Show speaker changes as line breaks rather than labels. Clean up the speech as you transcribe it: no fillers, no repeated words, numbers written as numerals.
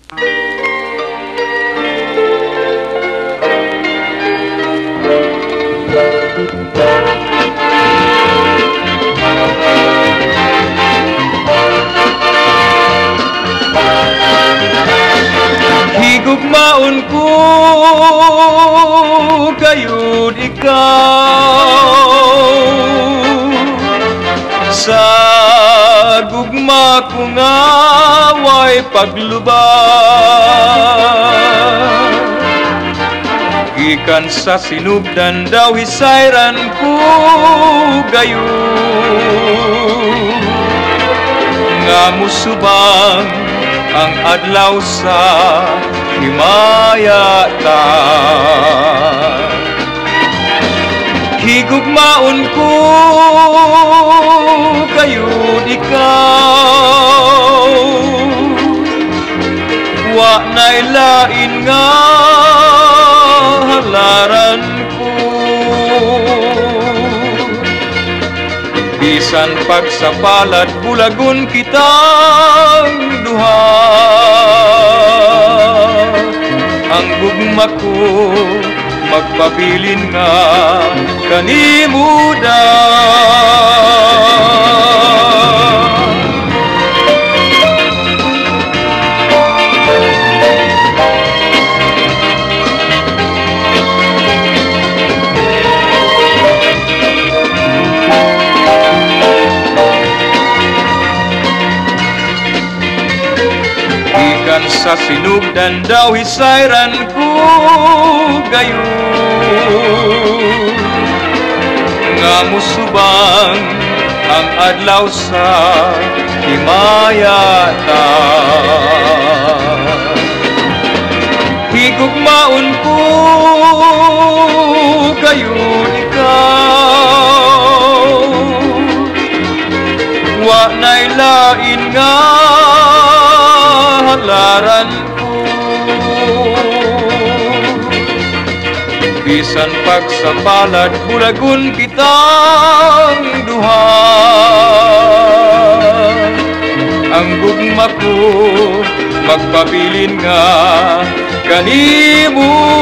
Higugmaon ko gayud ikaw sa gugma ko nga way paglubad. Gikan sa sinugdan daw hisayran ko gayud nga musubang ang adlaw sa himayatan. Higugmaon ko gayud ikaw wa na'y lain nga halaran ko. Bisan pagsapalad bulagon kitang duha, ang gugma ko magpabilin nga kanimo sa sinugdan daw hisayran ko gayud nga musubang ang adlaw sa himayatan. Higugmaon ko gayud ikaw wa na'y lain nga halaran ko. Bisan pagsapalad bulagon kitang duha, ang gugma ko magpabilin nga kanimo